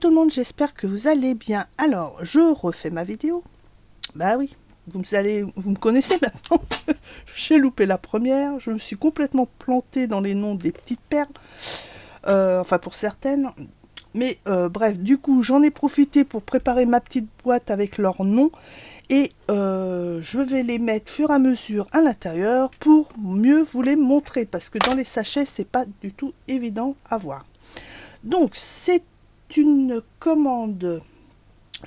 tout le monde, j'espère que vous allez bien. Alors, je refais ma vidéo. Bah oui, vous me connaissez maintenant. J'ai loupé la première, je me suis complètement plantée dans les noms des petites perles. Enfin, pour certaines. Mais bref, du coup, j'en ai profité pour préparer ma petite boîte avec leurs noms. Et je vais les mettre fur et à mesure à l'intérieur pour mieux vous les montrer. Parce que dans les sachets, c'est pas du tout évident à voir. Donc, c'est une commande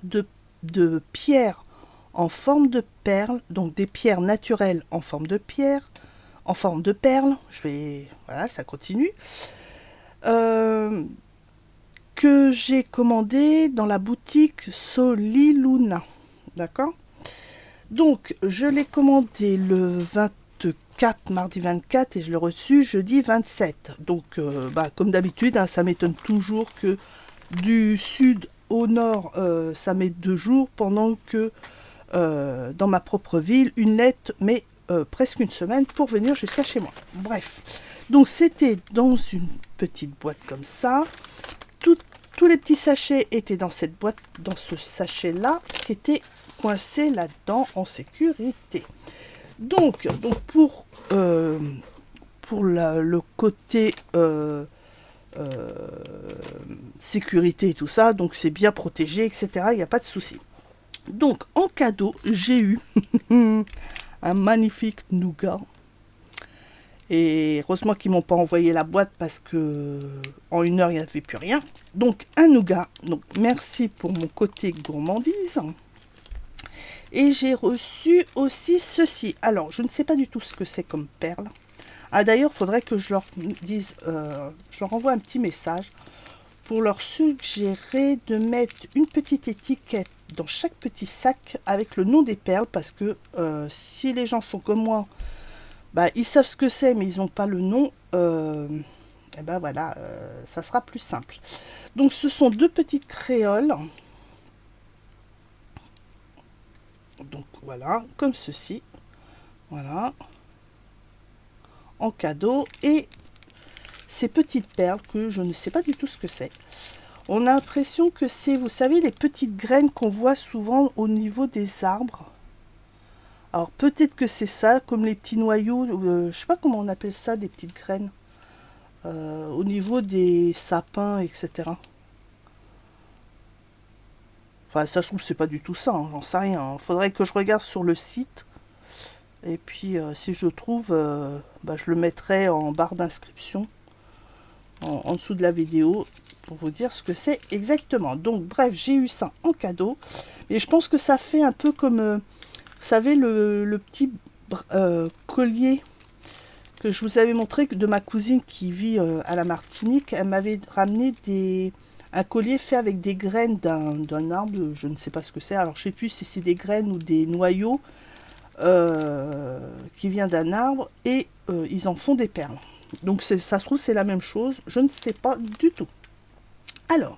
de pierres en forme de perles, donc des pierres naturelles en forme de pierre, en forme de perles. Voilà, ça continue. Que j'ai commandé dans la boutique Soliluna. D'accord? Donc, je l'ai commandé le 24, mardi 24, et je l'ai reçu jeudi 27. Donc, comme d'habitude, hein, ça m'étonne toujours que du sud au nord, ça met 2 jours, pendant que dans ma propre ville, une lettre met presque une semaine pour venir jusqu'à chez moi. Bref, donc c'était dans une petite boîte comme ça. Tous les petits sachets étaient dans cette boîte, dans ce sachet-là, qui était coincé là-dedans en sécurité. Donc pour le côté sécurité et tout ça, donc c'est bien protégé, etc. Il n'y a pas de souci. Donc en cadeau, j'ai eu un magnifique nougat. Et heureusement qu'ils m'ont pas envoyé la boîte parce que en 1 heure il n'y avait plus rien. Donc un nougat. Donc merci pour mon côté gourmandise. Et j'ai reçu aussi ceci. Alors je ne sais pas du tout ce que c'est comme perle. Ah d'ailleurs il faudrait que je leur dise, je leur envoie un petit message pour leur suggérer de mettre une petite étiquette dans chaque petit sac avec le nom des perles, parce que si les gens sont comme moi, bah, ils savent ce que c'est mais ils n'ont pas le nom, et ben voilà, ça sera plus simple. Donc ce sont 2 petites créoles, donc voilà, comme ceci, voilà, en cadeau, et ces petites perles que je ne sais pas du tout ce que c'est. On a l'impression que c'est, vous savez, les petites graines qu'on voit souvent au niveau des arbres. Alors peut-être que c'est ça, comme les petits noyaux, je sais pas comment on appelle ça, des petites graines, au niveau des sapins, etc. Enfin, ça se trouve, c'est pas du tout ça, hein, j'en sais rien. Faudrait que je regarde sur le site. Et puis, si je trouve, je le mettrai en barre d'inscription, en dessous de la vidéo, pour vous dire ce que c'est exactement. Donc, bref, j'ai eu ça en cadeau. Et je pense que ça fait un peu comme, vous savez, le petit collier que je vous avais montré de ma cousine qui vit à la Martinique. Elle m'avait ramené un collier fait avec des graines d'un arbre, je ne sais pas ce que c'est. Alors, je ne sais plus si c'est des graines ou des noyaux qui vient d'un arbre, et ils en font des perles. Donc ça se trouve c'est la même chose, je ne sais pas du tout. Alors,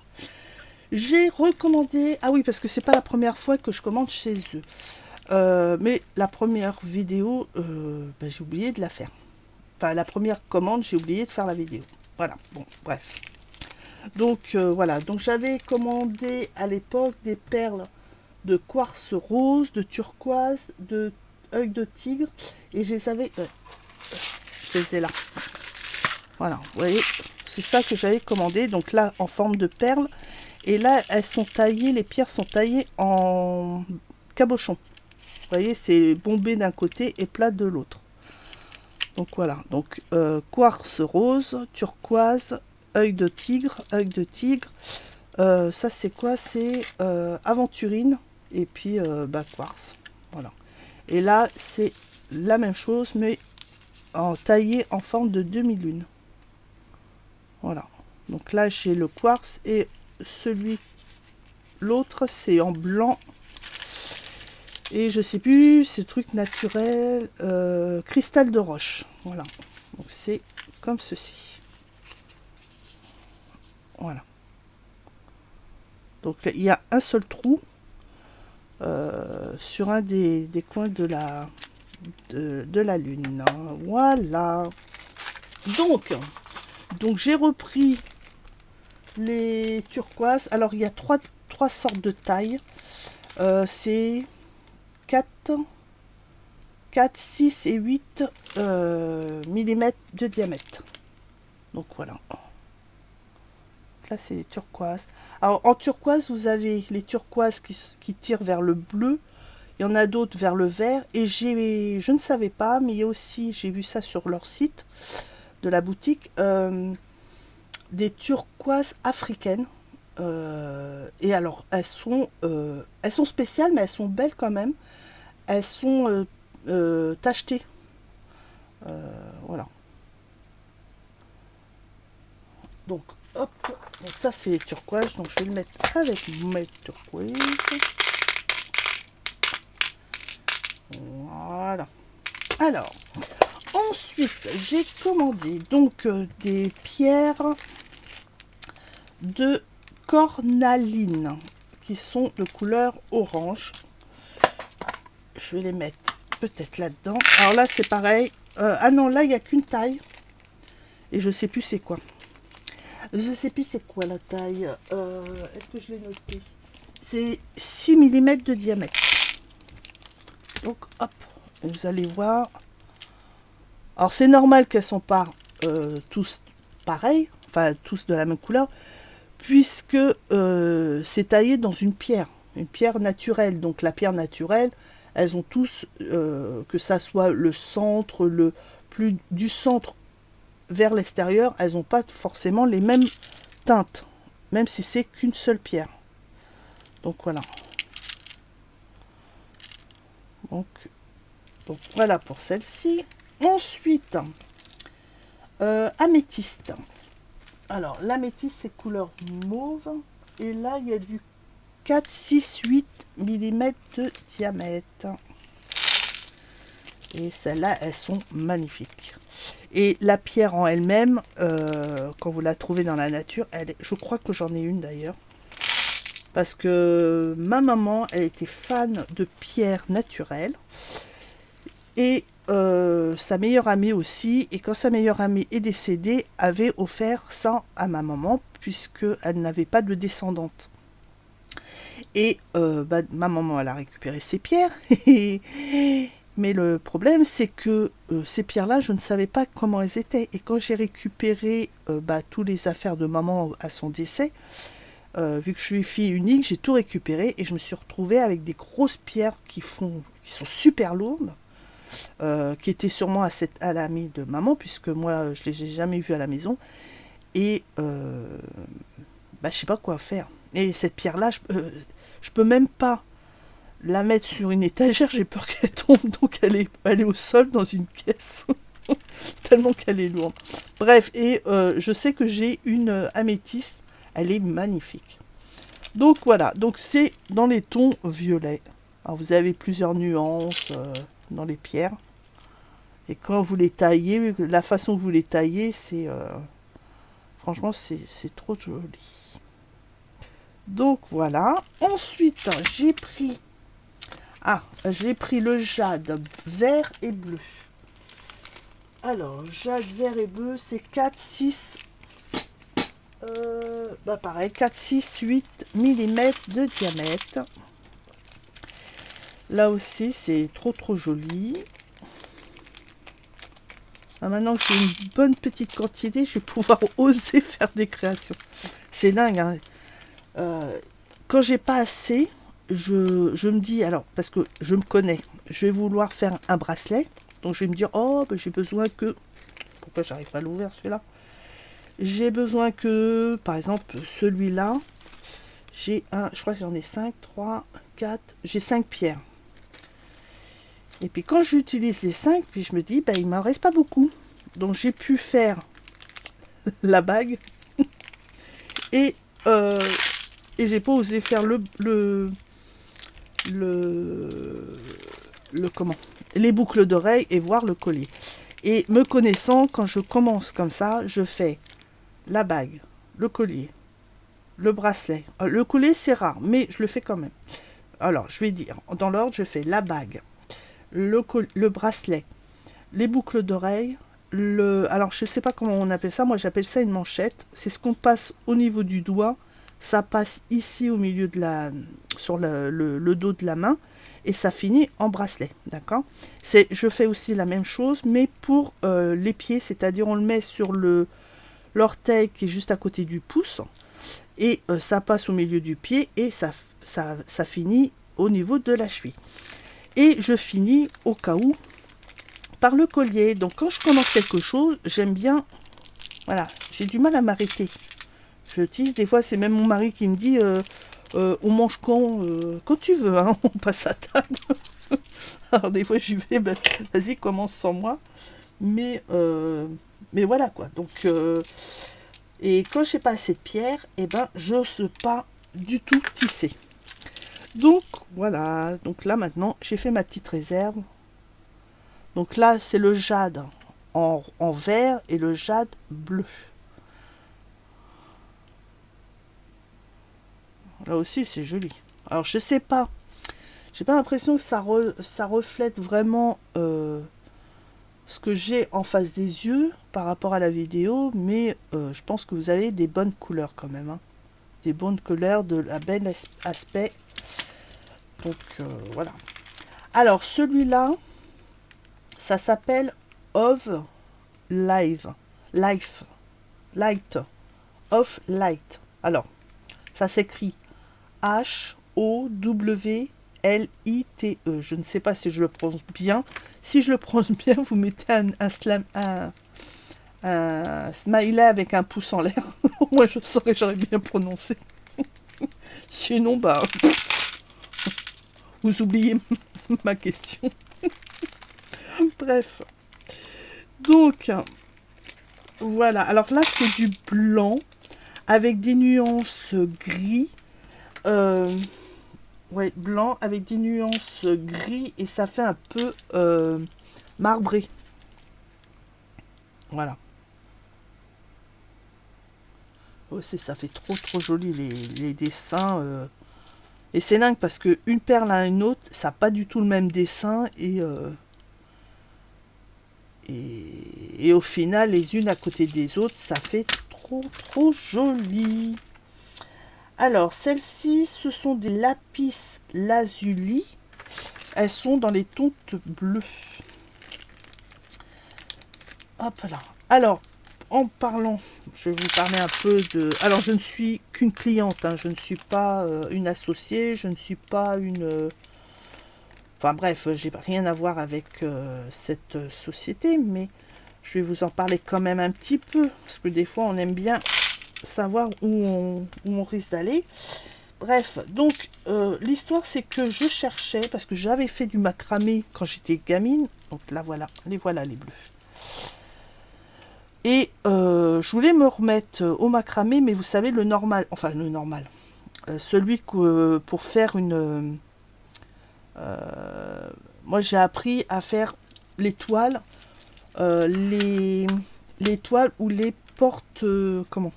j'ai recommandé, ah oui, parce que c'est pas la première fois que je commande chez eux, mais la première vidéo, j'ai oublié de la faire. Enfin, la première commande, j'ai oublié de faire la vidéo. Voilà, bon, bref. Donc voilà, donc j'avais commandé à l'époque des perles de quartz rose, de turquoise, de œil de tigre, et je les ai là. Voilà, vous voyez, c'est ça que j'avais commandé, donc là en forme de perles, et là elles sont taillées, les pierres sont taillées en cabochon. Vous voyez, c'est bombé d'un côté et plat de l'autre. Donc voilà, donc quartz rose, turquoise, œil de tigre, ça c'est quoi? C'est aventurine, et puis quartz. Voilà. Et là, c'est la même chose, mais taillé en forme de demi-lune. Voilà. Donc là, j'ai le quartz, et l'autre, c'est en blanc. Et je sais plus, c'est truc naturel, cristal de roche. Voilà. Donc c'est comme ceci. Voilà. Donc il y a un seul trou sur un des coins de la lune. Voilà. Donc j'ai repris les turquoises. Alors, il y a trois sortes de tailles. C'est 4, 6 et 8 mm de diamètre. Donc, voilà. Là, c'est les turquoises. Alors, en turquoise, vous avez les turquoises qui tirent vers le bleu. Il y en a d'autres vers le vert. Et je ne savais pas, mais il y a aussi, j'ai vu ça sur leur site de la boutique, des turquoises africaines. Et alors, elles sont spéciales, mais elles sont belles quand même. Elles sont tachetées. Voilà. Donc, hop. Donc ça, c'est les turquoises. Donc, je vais le mettre avec mes turquoises. Voilà. Alors, ensuite, j'ai commandé donc des pierres de cornaline qui sont de couleur orange. Je vais les mettre peut-être là-dedans. Alors là, c'est pareil. Ah non, là, il n'y a qu'une taille. Et je sais plus c'est quoi. Je sais plus c'est quoi la taille. Est-ce que je l'ai noté? C'est 6 mm de diamètre. Donc, hop. Vous allez voir. Alors, c'est normal qu'elles ne sont pas tous pareils. Enfin, tous de la même couleur. Puisque c'est taillé dans une pierre naturelle. Donc la pierre naturelle, elles ont tous, que ça soit le centre, plus du centre vers l'extérieur, elles n'ont pas forcément les mêmes teintes, même si c'est qu'une seule pierre. Donc voilà. Donc voilà pour celle-ci. Ensuite, améthyste. Alors, l'améthyste, c'est couleur mauve. Et là, il y a du 4, 6, 8 mm de diamètre. Et celles-là, elles sont magnifiques. Et la pierre en elle-même, quand vous la trouvez dans la nature, je crois que j'en ai une d'ailleurs. Parce que ma maman, elle était fan de pierres naturelles. Et sa meilleure amie aussi, et quand sa meilleure amie est décédée, avait offert ça à ma maman, puisqu'elle n'avait pas de descendante. Et ma maman, elle a récupéré ces pierres, mais le problème, c'est que ces pierres-là, je ne savais pas comment elles étaient. Et quand j'ai récupéré toutes les affaires de maman à son décès, vu que je suis fille unique, j'ai tout récupéré, et je me suis retrouvée avec des grosses pierres qui sont super lourdes. Qui était sûrement à l'amie de maman, puisque moi je ne les ai jamais vues à la maison, et je sais pas quoi faire. Et cette pierre là, je peux même pas la mettre sur une étagère, j'ai peur qu'elle tombe, donc elle est au sol dans une caisse tellement qu'elle est lourde. Bref, et je sais que j'ai une améthyste, elle est magnifique. Donc voilà, donc c'est dans les tons violets. Alors vous avez plusieurs nuances dans les pierres, et quand vous les taillez, la façon que vous les taillez, c'est franchement c'est trop joli. Donc voilà. Ensuite j'ai pris le jade vert et bleu. Alors jade vert et bleu, c'est 4, 6 pareil, 4, 6, 8 mm de diamètre. Là aussi, c'est trop joli. Maintenant que j'ai une bonne petite quantité, je vais pouvoir oser faire des créations. C'est dingue, hein. Quand j'ai pas assez, je me dis, alors, parce que je me connais, je vais vouloir faire un bracelet. Donc je vais me dire, j'ai besoin que... Pourquoi j'arrive pas à l'ouvrir celui-là? J'ai besoin que, par exemple, celui-là, je crois que j'en ai 5, 3, 4, j'ai 5 pierres. Et puis quand j'utilise les 5, puis je me dis, il m'en reste pas beaucoup. Donc j'ai pu faire la bague. Et j'ai pas osé faire les boucles d'oreilles et voir le collier. Et me connaissant, quand je commence comme ça, je fais la bague, le collier, le bracelet. Le collier, c'est rare, mais je le fais quand même. Alors, je vais dire, dans l'ordre, je fais la bague, le bracelet, les boucles d'oreilles, alors je sais pas comment on appelle ça, moi j'appelle ça une manchette. C'est ce qu'on passe au niveau du doigt. Ça passe ici au milieu de sur le dos de la main. Et ça finit en bracelet, d'accord? Je fais aussi la même chose, mais pour les pieds, c'est-à-dire on le met sur l'orteil qui est juste à côté du pouce, et ça passe au milieu du pied, et ça finit au niveau de la cheville. Et je finis, au cas où, par le collier. Donc quand je commence quelque chose, j'aime bien, voilà, j'ai du mal à m'arrêter. Je tisse, des fois c'est même mon mari qui me dit... on mange quand tu veux, hein, on passe à table. Alors des fois j'y vais, ben, vas-y commence sans moi. Mais voilà quoi. Donc et quand j'ai pas assez de pierre, et ben j'ose pas du tout tisser. Donc voilà. Donc là maintenant j'ai fait ma petite réserve. Donc là c'est le jade en vert et le jade bleu. Là aussi c'est joli. Alors je sais pas. J'ai pas l'impression que ça reflète vraiment ce que j'ai en face des yeux par rapport à la vidéo, mais je pense que vous avez des bonnes couleurs quand même. Hein. Des bonnes couleurs, de la belle aspect. Donc voilà. Alors celui-là, ça s'appelle Of Live. Life. Light. Of Light. Alors, ça s'écrit H-O-W-L-I-T-E. Je ne sais pas si je le prononce bien. Si je le prononce bien, vous mettez un smiley avec un pouce en l'air. Moi, je saurais, j'aurais bien prononcé. Sinon, bah, vous oubliez ma question. Bref. Donc, voilà. Alors là, c'est du blanc avec des nuances gris. Ouais, blanc avec des nuances gris et ça fait un peu marbré. Voilà. Oh, ça fait trop joli les dessins. Et c'est dingue parce que une perle à une autre, ça n'a pas du tout le même dessin et au final, les unes à côté des autres, ça fait trop joli. Alors, celles-ci, ce sont des lapis lazuli. Elles sont dans les tons bleus. Hop là. Alors, en parlant, je vais vous parler un peu de... Alors, je ne suis qu'une cliente. Hein, je ne suis pas une associée. Je ne suis pas une... Enfin bref, j'ai rien à voir avec cette société. Mais je vais vous en parler quand même un petit peu. Parce que des fois, on aime bien savoir où on risque d'aller. Bref, donc l'histoire c'est que je cherchais, parce que j'avais fait du macramé quand j'étais gamine, donc là voilà les bleus. Et je voulais me remettre au macramé, mais vous savez le normal, enfin le normal, celui que pour faire une... moi j'ai appris à faire les toiles, les toiles ou les portes, comment,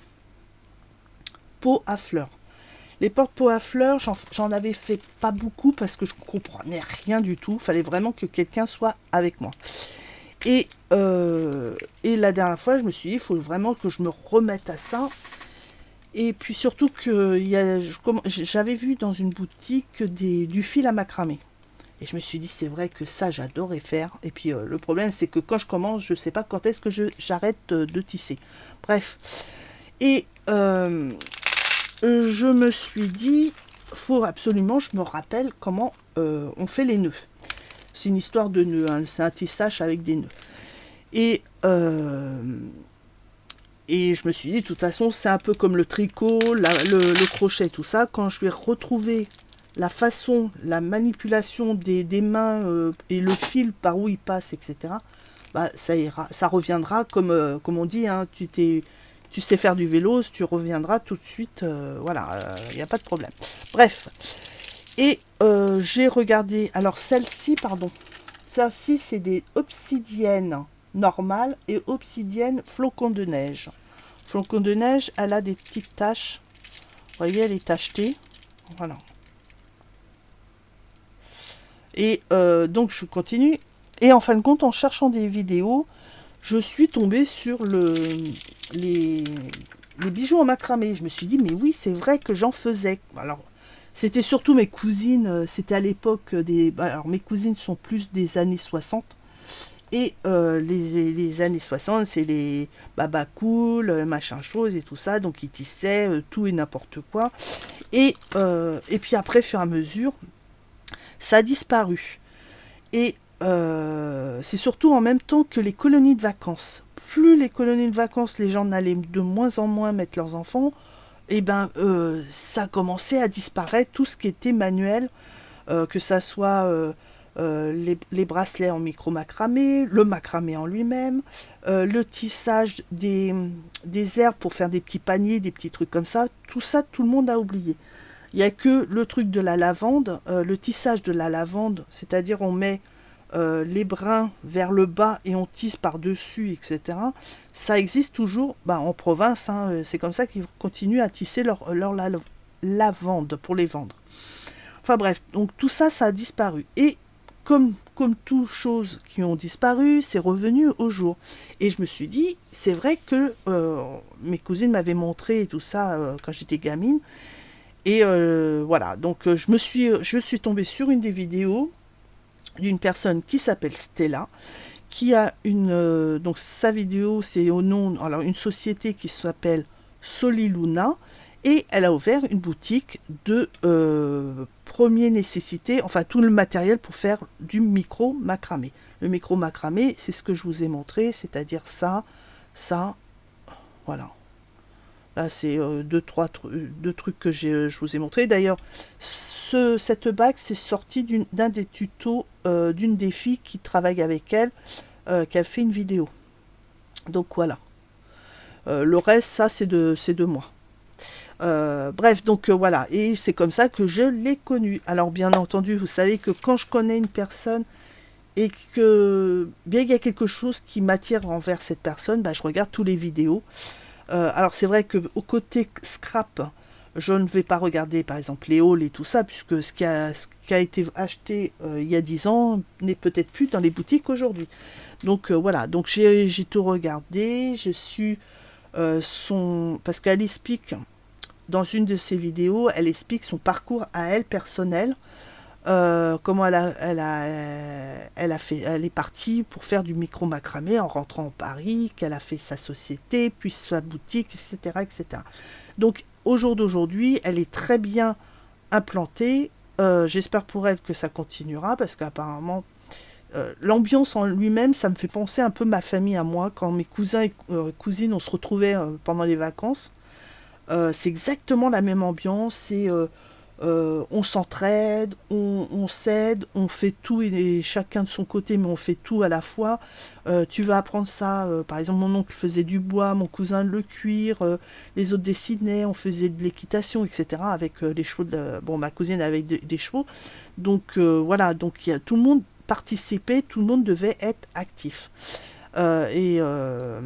pots à fleurs. Les porte-pots à fleurs, j'en avais fait pas beaucoup parce que je comprenais rien du tout. Il fallait vraiment que quelqu'un soit avec moi. Et la dernière fois, je me suis dit, il faut vraiment que je me remette à ça. Et puis surtout que j'avais vu dans une boutique du fil à macramé. Et je me suis dit, c'est vrai que ça, j'adorais faire. Et puis le problème, c'est que quand je commence, je ne sais pas quand est-ce que j'arrête de tisser. Bref. Et... je me suis dit, faut absolument, je me rappelle comment on fait les nœuds. C'est une histoire de nœuds, hein, c'est un tissage avec des nœuds. Et je me suis dit, de toute façon, c'est un peu comme le tricot, le crochet, tout ça. Quand je vais retrouver la façon, la manipulation des mains et le fil par où il passe, etc., bah, ça ira, ça reviendra comme on dit, hein, tu sais faire du vélo, tu reviendras tout de suite, voilà, il n'y a pas de problème. Bref, et j'ai regardé, alors celle-ci, pardon, celle-ci c'est des obsidiennes normales et obsidiennes flocons de neige. Flocons de neige, elle a des petites taches, vous voyez, elle est tachetée, voilà. Et donc je continue, et en fin de compte, en cherchant des vidéos, je suis tombée sur les, les bijoux en macramé. Je me suis dit, mais oui, c'est vrai que j'en faisais. Alors, c'était surtout mes cousines, c'était à l'époque des... Alors, mes cousines sont plus des années 60. Et les années 60, c'est les baba cool, machin chose et tout ça. Donc, ils tissaient tout et n'importe quoi. Et puis après, au fur et à mesure, ça a disparu. Et c'est surtout en même temps que les colonies de vacances. Plus les colonies de vacances, les gens n'allaient de moins en moins mettre leurs enfants, et ben ça commençait à disparaître tout ce qui était manuel, que ça soit les bracelets en micro-macramé, le macramé en lui-même, le tissage des herbes pour faire des petits paniers, des petits trucs comme ça. Tout ça, tout le monde a oublié. Il n'y a que le truc de la lavande, le tissage de la lavande, c'est-à-dire on met les brins vers le bas et on tisse par-dessus, etc. Ça existe toujours en province, hein, c'est comme ça qu'ils continuent à tisser leur lavande pour les vendre. Enfin bref, donc tout ça, ça a disparu. Et comme toutes choses qui ont disparu, c'est revenu au jour. Et je me suis dit, c'est vrai que mes cousines m'avaient montré tout ça quand j'étais gamine. Et voilà, donc je suis tombée sur une des vidéos d'une personne qui s'appelle Stella, qui a donc sa vidéo, c'est au nom, alors une société qui s'appelle Soliluna, et elle a ouvert une boutique de première nécessité, enfin tout le matériel pour faire du micro macramé. Le micro macramé, c'est ce que je vous ai montré, c'est-à-dire ça, voilà. Là, c'est deux trucs que je vous ai montré. D'ailleurs, cette bague, c'est sorti d'un des tutos d'une des filles qui travaille avec elle, qui a fait une vidéo. Donc voilà. Le reste, ça, c'est de moi. Bref, donc voilà. Et c'est comme ça que je l'ai connue. Alors, bien entendu, vous savez que quand je connais une personne et que bien il y a quelque chose qui m'attire envers cette personne, je regarde tous les vidéos. Alors c'est vrai qu'au côté scrap, je ne vais pas regarder par exemple les hauls et tout ça, puisque ce qui a été acheté il y a 10 ans n'est peut-être plus dans les boutiques aujourd'hui. Donc voilà, donc j'ai tout regardé, je suis parce qu'elle explique, dans une de ses vidéos, elle explique son parcours à elle personnel, comment elle est partie pour faire du micro macramé en rentrant en Paris, qu'elle a fait sa société, puis sa boutique, etc., etc. Donc au jour d'aujourd'hui, elle est très bien implantée. J'espère pour elle que ça continuera, parce qu'apparemment l'ambiance en lui-même, ça me fait penser un peu ma famille à moi, quand mes cousins et cousines, on se retrouvait pendant les vacances. C'est exactement la même ambiance, on s'entraide, on s'aide, on fait tout et chacun de son côté, mais on fait tout à la fois. Tu vas apprendre ça, par exemple mon oncle faisait du bois, mon cousin le cuir, les autres dessinaient, on faisait de l'équitation, etc. avec les chevaux, ma cousine avec des chevaux. Donc voilà, donc tout le monde participait, tout le monde devait être actif. Enfin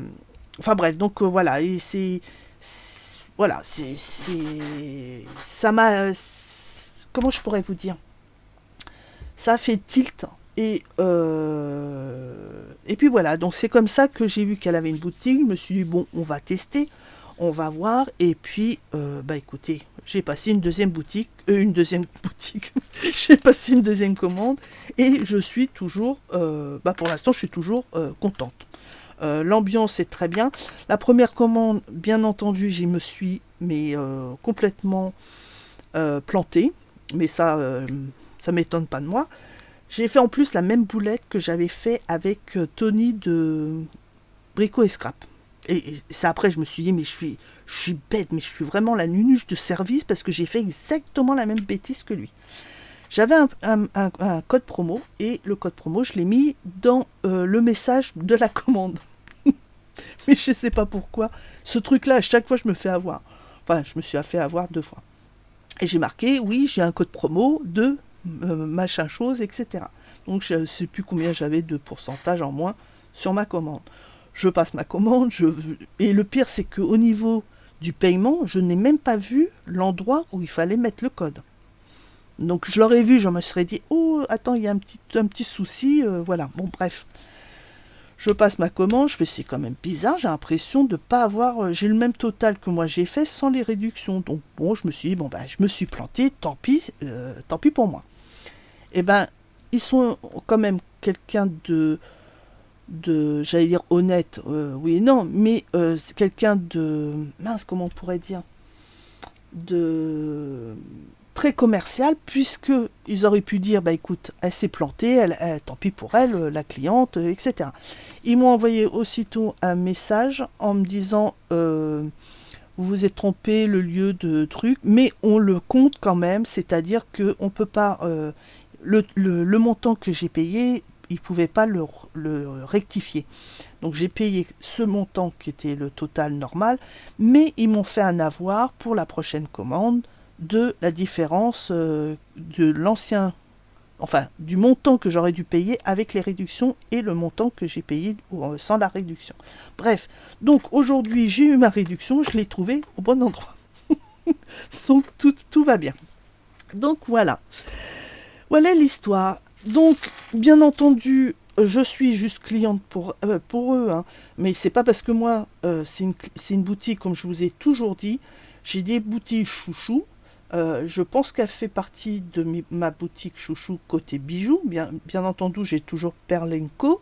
bref, donc voilà, et voilà, ça m'a, comment je pourrais vous dire, ça a fait tilt et puis voilà, donc c'est comme ça que j'ai vu qu'elle avait une boutique. Je me suis dit bon, on va tester, on va voir, et puis écoutez, j'ai passé une deuxième boutique, j'ai passé une deuxième commande et je suis toujours, pour l'instant je suis toujours contente. L'ambiance est très bien. La première commande, bien entendu, j'y me suis complètement plantée. Mais ça m'étonne pas de moi. J'ai fait en plus la même boulette que j'avais fait avec Tony de Brico et Scrap. Et c'est après, je me suis dit, mais je suis bête, mais je suis vraiment la nunuche de service, parce que j'ai fait exactement la même bêtise que lui. J'avais un code promo, et le code promo, je l'ai mis dans le message de la commande. Mais je sais pas pourquoi. Ce truc-là, à chaque fois, je me fais avoir. Enfin, je me suis fait avoir 2 fois. Et j'ai marqué, oui, j'ai un code promo de machin chose, etc. Donc, je ne sais plus combien j'avais de pourcentage en moins sur ma commande. Je passe ma commande, et le pire, c'est qu'au niveau du paiement, je n'ai même pas vu l'endroit où il fallait mettre le code. Donc, je l'aurais vu, je me serais dit, oh, attends, il y a un petit souci, voilà. Bon, bref. Je passe ma commande, je fais c'est quand même bizarre, j'ai l'impression de pas avoir... j'ai le même total que moi j'ai fait sans les réductions. Donc bon, je me suis dit, bon je me suis planté, tant pis pour moi. Et ben, ils sont quand même quelqu'un j'allais dire honnête, oui et non, mais c'est quelqu'un de... mince, comment on pourrait dire de très commercial, puisque ils auraient pu dire, écoute, elle s'est plantée, tant pis pour elle, la cliente, etc. Ils m'ont envoyé aussitôt un message en me disant, vous vous êtes trompé, le lieu de truc, mais on le compte quand même, c'est-à-dire que on peut pas, le montant que j'ai payé, ils ne pouvaient pas le rectifier. Donc j'ai payé ce montant qui était le total normal, mais ils m'ont fait un avoir pour la prochaine commande de la différence de l'ancien, enfin du montant que j'aurais dû payer avec les réductions et le montant que j'ai payé sans la réduction. Bref, donc aujourd'hui j'ai eu ma réduction, je l'ai trouvée au bon endroit. Donc tout va bien. Donc voilà. Voilà l'histoire. Donc, bien entendu, je suis juste cliente pour eux, hein, mais c'est pas parce que moi, c'est une boutique, comme je vous ai toujours dit, j'ai des boutiques chouchou. Je pense qu'elle fait partie de ma boutique chouchou côté bijoux. Bien entendu, j'ai toujours Perle & Co.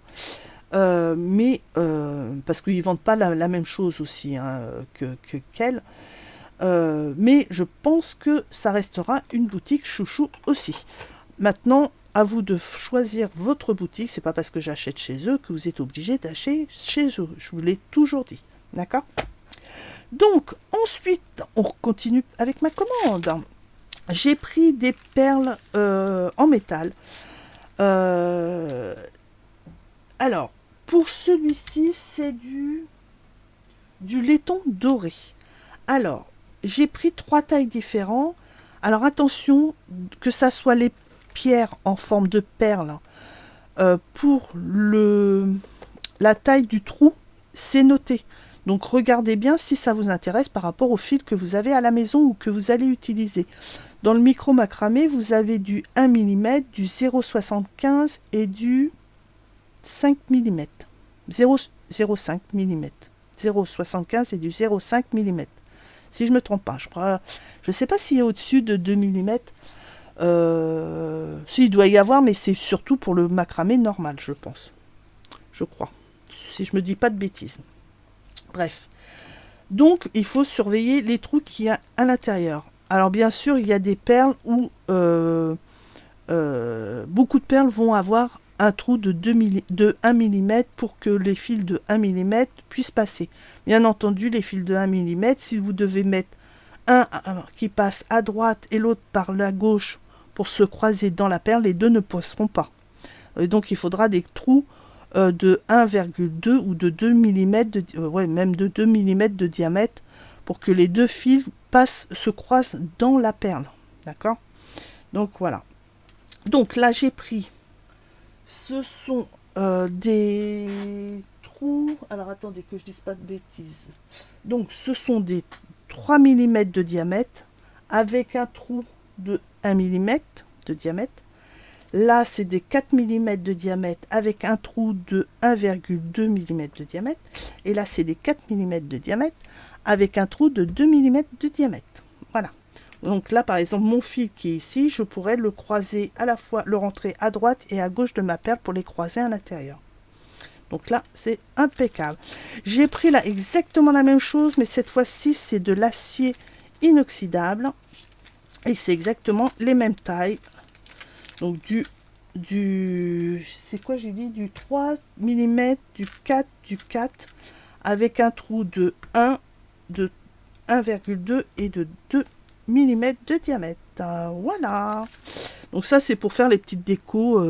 Mais parce qu'ils ne vendent pas la même chose aussi hein, qu'elle. Mais je pense que ça restera une boutique chouchou aussi. Maintenant, à vous de choisir votre boutique. C'est pas parce que j'achète chez eux que vous êtes obligé d'acheter chez eux. Je vous l'ai toujours dit. D'accord ? Donc, ensuite, on continue avec ma commande. J'ai pris des perles en métal. Alors, pour celui-ci, c'est du laiton doré. Alors, j'ai pris 3 tailles différentes. Alors, attention, que ça soit les pierres en forme de perles. Pour la taille du trou, c'est noté. Donc regardez bien si ça vous intéresse par rapport au fil que vous avez à la maison ou que vous allez utiliser. Dans le micro macramé, vous avez du 1 mm, du 0,75 et du 5 mm. 0,5 mm. 0,75 et du 0,5 mm. Si je ne me trompe pas, je ne sais pas s'il y a au-dessus de 2 mm. S'il doit y avoir, mais c'est surtout pour le macramé normal, je pense. Je crois. Si je me dis pas de bêtises. Bref. Donc, il faut surveiller les trous qu'il y a à l'intérieur. Alors, bien sûr, il y a des perles où beaucoup de perles vont avoir un trou de 1 mm pour que les fils de 1 mm puissent passer. Bien entendu, les fils de 1 mm, si vous devez mettre un qui passe à droite et l'autre par la gauche pour se croiser dans la perle, les deux ne passeront pas. Et donc, il faudra des trous de 1,2 ou de 2 mm, même de 2 mm de diamètre pour que les deux fils se croisent dans la perle. D'accord ? Donc, voilà. Donc, là, j'ai pris... Ce sont des trous... Alors, attendez que je dise pas de bêtises. Donc, ce sont des 3 mm de diamètre avec un trou de 1 mm de diamètre. Là, c'est des 4 mm de diamètre avec un trou de 1,2 mm de diamètre. Et là, c'est des 4 mm de diamètre avec un trou de 2 mm de diamètre. Voilà. Donc là, par exemple, mon fil qui est ici, je pourrais le croiser à la fois, le rentrer à droite et à gauche de ma perle pour les croiser à l'intérieur. Donc là, c'est impeccable. J'ai pris là exactement la même chose, mais cette fois-ci, c'est de l'acier inoxydable. Et c'est exactement les mêmes tailles. Donc c'est quoi j'ai dit, du 3 mm, du 4, avec un trou de 1,2 et de 2 mm de diamètre. Voilà. Donc ça, c'est pour faire les petites décos,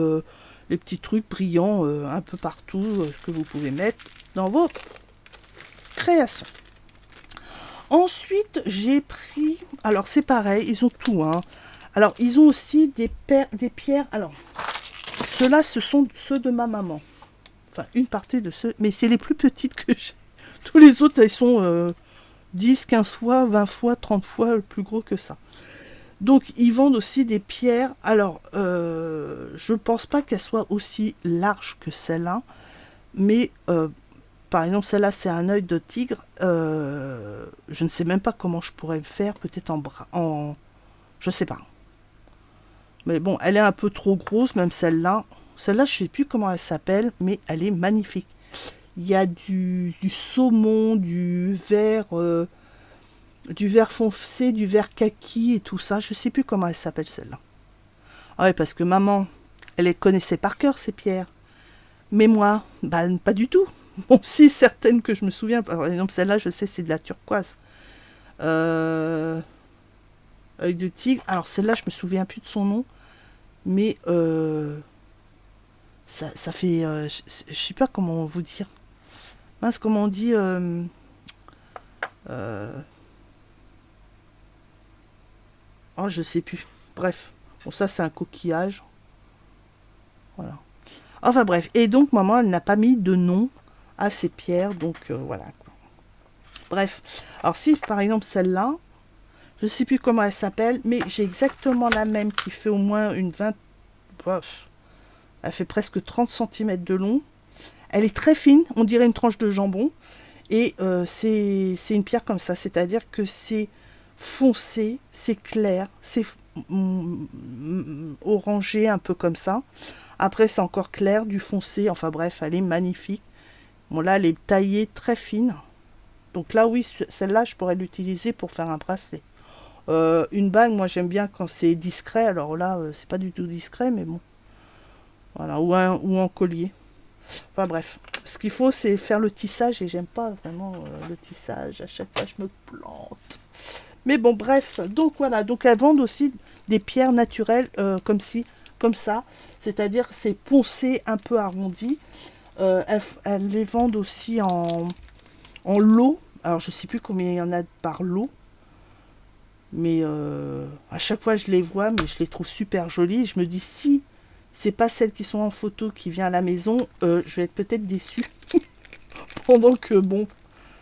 les petits trucs brillants un peu partout que vous pouvez mettre dans vos créations. Ensuite, j'ai pris... Alors, c'est pareil, ils ont tout, hein. Alors, ils ont aussi des pierres. Alors, ceux-là, ce sont ceux de ma maman. Enfin, une partie de ceux... Mais c'est les plus petites que j'ai. Tous les autres, elles sont 10, 15 fois, 20 fois, 30 fois plus gros que ça. Donc, ils vendent aussi des pierres. Alors, je ne pense pas qu'elles soient aussi larges que celles-là. Mais par exemple, celle-là, c'est un œil de tigre. Je ne sais même pas comment je pourrais le faire. Peut-être en... Je sais pas. Mais bon, elle est un peu trop grosse, même celle-là. Celle-là, je sais plus comment elle s'appelle, mais elle est magnifique. Il y a du saumon, du vert foncé, du vert kaki et tout ça. Je sais plus comment elle s'appelle celle-là. Ah ouais, parce que maman, elle les connaissait par cœur, ces pierres. Mais moi, bah, pas du tout. Bon, si, certaines que je me souviens. Par exemple, celle-là, je sais, c'est de la turquoise. Euh, œil de tigre. Alors, celle-là, je me souviens plus de son nom. Mais ça fait... je sais pas comment vous dire. Mince, comment on dit... euh, oh, je sais plus. Bref. Bon, ça, c'est un coquillage. Voilà. Enfin, bref. Et donc, maman, elle n'a pas mis de nom à ces pierres. Donc, voilà. Bref. Alors, si, par exemple, celle-là, je sais plus comment elle s'appelle, mais j'ai exactement la même qui fait au moins une 20... Bof, elle fait presque 30 centimètres de long. Elle est très fine, on dirait une tranche de jambon. Et c'est une pierre comme ça, c'est-à-dire que c'est foncé, c'est clair, c'est orangé un peu comme ça. Après c'est encore clair, du foncé, enfin bref, elle est magnifique. Bon là elle est taillée très fine. Donc là oui, celle-là je pourrais l'utiliser pour faire un bracelet. Une bague, moi j'aime bien quand c'est discret, alors là c'est pas du tout discret, mais bon. Voilà, ou un collier. Enfin bref, ce qu'il faut c'est faire le tissage et j'aime pas vraiment le tissage, à chaque fois je me plante. Mais bon bref, donc voilà, donc elles vendent aussi des pierres naturelles comme ça, c'est-à-dire c'est poncé un peu arrondi. Elles les vendent aussi en lot, alors je sais plus combien il y en a par lot, mais à chaque fois je les vois, mais je les trouve super jolies. Je me dis si c'est pas celles qui sont en photo qui vient à la maison, je vais être peut-être déçue. Pendant que bon,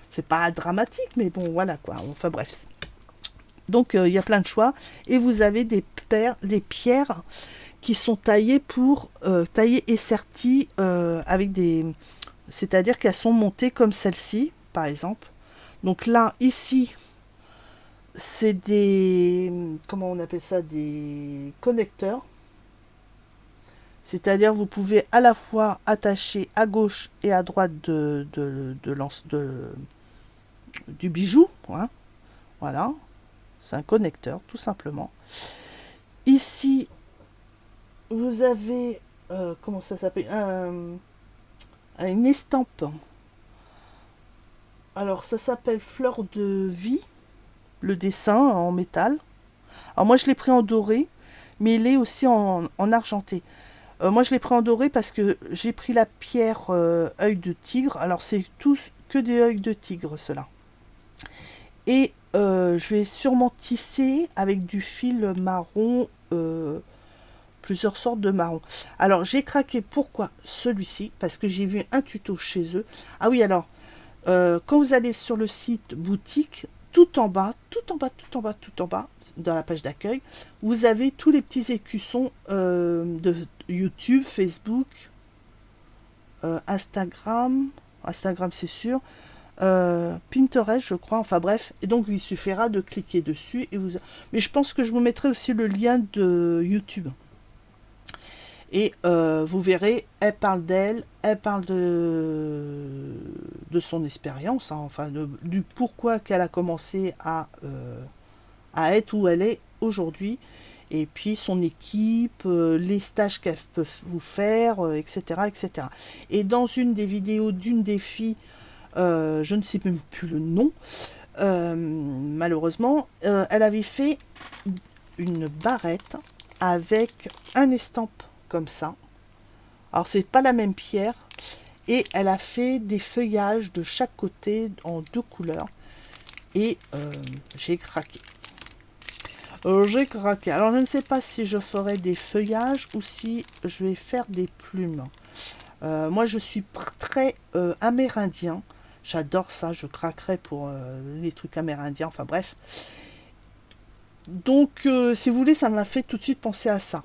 c'est pas dramatique, mais bon voilà quoi. Enfin bref. Donc il y a plein de choix et vous avez des pierres qui sont taillées pour taillées et serties avec des, c'est-à-dire qu'elles sont montées comme celle-ci par exemple. Donc là ici c'est des, comment on appelle ça, des connecteurs. C'est-à-dire vous pouvez à la fois attacher à gauche et à droite du bijou. Hein. Voilà, c'est un connecteur tout simplement. Ici, vous avez, comment ça s'appelle, une estampe. Alors ça s'appelle Fleur de vie, le dessin en métal. Alors moi je l'ai pris en doré, mais il est aussi en argenté. Moi, je l'ai pris en doré parce que j'ai pris la pierre œil de tigre. Alors, c'est tous que des œils de tigre, ceux-là. Et je vais sûrement tisser avec du fil marron, plusieurs sortes de marron. Alors, j'ai craqué pourquoi celui-ci, parce que j'ai vu un tuto chez eux. Ah oui, alors, quand vous allez sur le site boutique, tout en bas, tout en bas, tout en bas, tout en bas, dans la page d'accueil, vous avez tous les petits écussons de YouTube, Facebook, Instagram c'est sûr, Pinterest je crois, enfin bref, et donc il suffira de cliquer dessus et vous... Mais je pense que je vous mettrai aussi le lien de YouTube. Et vous verrez, elle parle d'elle, elle parle de son expérience, hein, enfin du pourquoi qu'elle a commencé à être où elle est aujourd'hui, et puis son équipe, les stages qu'elle peut vous faire, etc., etc. Et dans une des vidéos d'une des filles, je ne sais même plus le nom, malheureusement, elle avait fait une barrette avec un estampe comme ça. Alors c'est pas la même pierre, et elle a fait des feuillages de chaque côté en deux couleurs, et j'ai craqué. J'ai craqué. Alors je ne sais pas si je ferai des feuillages ou si je vais faire des plumes. Moi je suis très amérindien. J'adore ça, je craquerai pour les trucs amérindiens, enfin bref. Donc si vous voulez, ça m'a fait tout de suite penser à ça.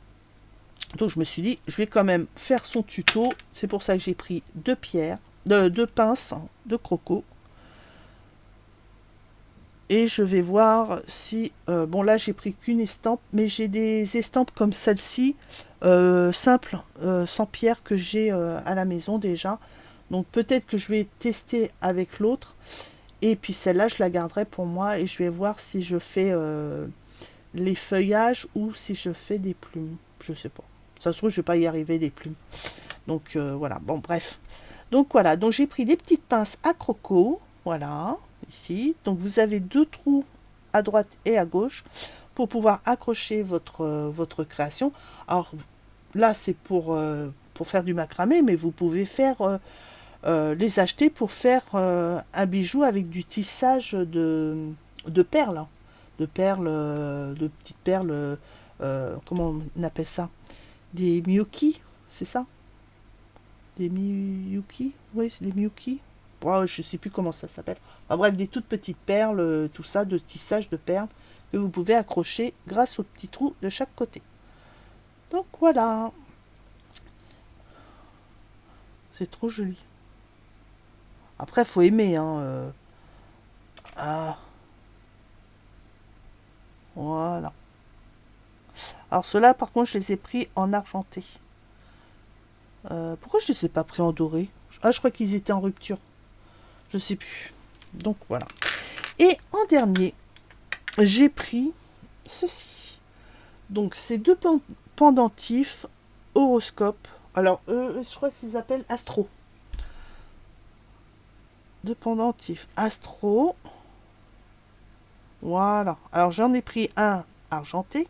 Donc je me suis dit, je vais quand même faire son tuto. C'est pour ça que j'ai pris deux pinces de croco. Et je vais voir si... bon là j'ai pris qu'une estampe, mais j'ai des estampes comme celle-ci, simples, sans pierre, que j'ai à la maison déjà. Donc peut-être que je vais tester avec l'autre. Et puis celle-là je la garderai pour moi et je vais voir si je fais les feuillages ou si je fais des plumes. Je sais pas. Ça se trouve je vais pas y arriver les plumes. Donc voilà, bon bref. Donc voilà, donc j'ai pris des petites pinces à croco. Voilà. Ici, donc vous avez deux trous à droite et à gauche pour pouvoir accrocher votre création. Alors là c'est pour faire du macramé, mais vous pouvez faire les acheter pour faire un bijou avec du tissage de perles, hein. De perles, de petites perles, comment on appelle ça, des miyuki, c'est ça, des miyuki, oui c'est des miyuki. Oh, je ne sais plus comment ça s'appelle. Enfin, bref, des toutes petites perles, tout ça, de tissage de perles que vous pouvez accrocher grâce aux petits trous de chaque côté. Donc voilà. C'est trop joli. Après, il faut aimer. Hein, Ah, voilà. Alors ceux-là, par contre, je les ai pris en argenté. Pourquoi je ne les ai pas pris en doré? Ah, je crois qu'ils étaient en rupture. Je sais plus. Donc voilà. Et en dernier, j'ai pris ceci. Donc c'est deux pendentifs horoscope. Alors je crois qu'ils s'appellent Astro. Deux pendentifs Astro. Voilà. Alors j'en ai pris un argenté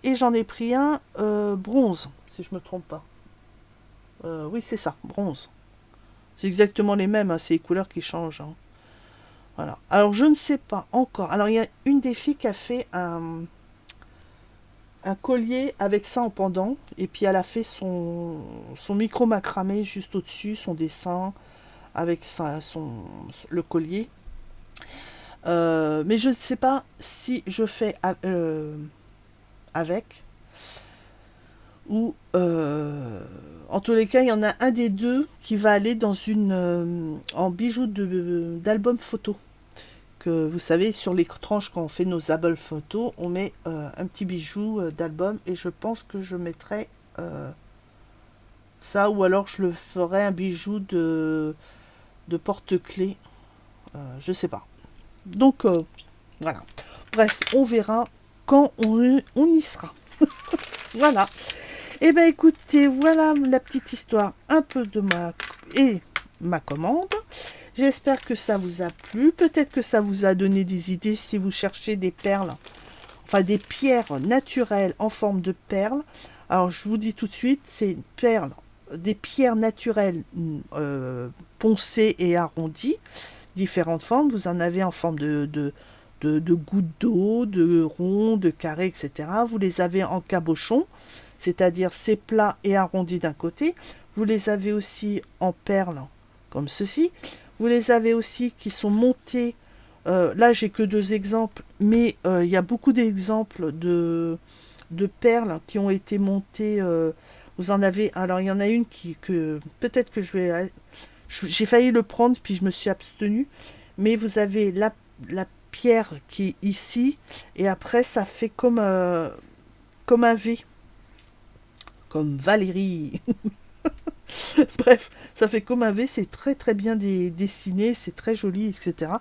et j'en ai pris un bronze, si je me trompe pas. Oui c'est ça, bronze. C'est exactement les mêmes, hein, c'est les couleurs qui changent. Hein. Voilà. Alors je ne sais pas encore. Alors il y a une des filles qui a fait un collier avec ça en pendant. Et puis elle a fait son micro macramé juste au-dessus, son dessin avec le collier. Mais je ne sais pas si je fais avec ou en tous les cas il y en a un des deux qui va aller dans en bijoux d'album photo. Que vous savez, sur les tranches quand on fait nos albums photos, on met un petit bijou d'album et je pense que je mettrai ça, ou alors je le ferai un bijou de porte-clés, je sais pas. Donc voilà. Bref, on verra quand on y sera. Voilà. Et ben écoutez, voilà la petite histoire un peu de ma commande. J'espère que ça vous a plu. Peut-être que ça vous a donné des idées si vous cherchez des perles, enfin des pierres naturelles en forme de perles. Alors je vous dis tout de suite, c'est des pierres naturelles poncées et arrondies, différentes formes. Vous en avez en forme de gouttes d'eau, de ronds, de carrés, etc. Vous les avez en cabochon, c'est-à-dire c'est plat et arrondi d'un côté. Vous les avez aussi en perles, comme ceci. Vous les avez aussi qui sont montés. Là, j'ai que deux exemples, mais il y a beaucoup d'exemples de perles qui ont été montées. Vous en avez. Alors, il y en a une que peut-être que j'ai failli le prendre, puis je me suis abstenue. Mais vous avez la pierre qui est ici, et après, ça fait comme un V. Comme Valérie. Bref, ça fait comme un V, c'est très très bien dessiné, c'est très joli, etc.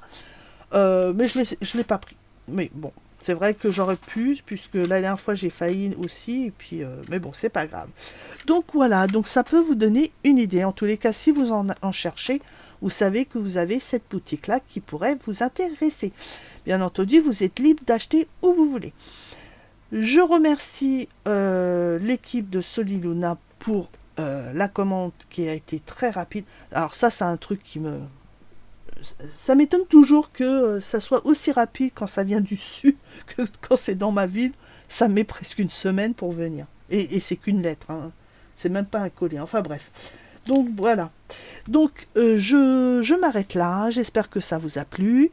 Mais je l'ai pas pris. Mais bon, c'est vrai que j'aurais pu, puisque la dernière fois j'ai failli aussi, et puis, mais bon, c'est pas grave. Donc voilà, donc ça peut vous donner une idée. En tous les cas, si vous en cherchez, vous savez que vous avez cette boutique-là qui pourrait vous intéresser. Bien entendu, vous êtes libre d'acheter où vous voulez. Je remercie l'équipe de Soliluna pour la commande qui a été très rapide. Alors ça, c'est un truc ça m'étonne toujours que ça soit aussi rapide quand ça vient du sud que quand c'est dans ma ville. Ça met presque une semaine pour venir. Et c'est qu'une lettre. Hein. C'est même pas un colis. Enfin bref. Donc voilà. Donc je m'arrête là. J'espère que ça vous a plu.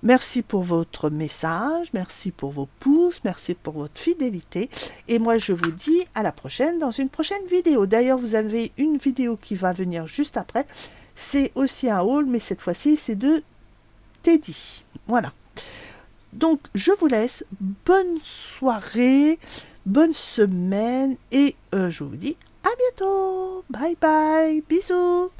Merci pour votre message, merci pour vos pouces, merci pour votre fidélité. Et moi, je vous dis à la prochaine dans une prochaine vidéo. D'ailleurs, vous avez une vidéo qui va venir juste après. C'est aussi un haul, mais cette fois-ci, c'est de Teddy. Voilà. Donc, je vous laisse. Bonne soirée, bonne semaine et je vous dis à bientôt. Bye bye, bisous.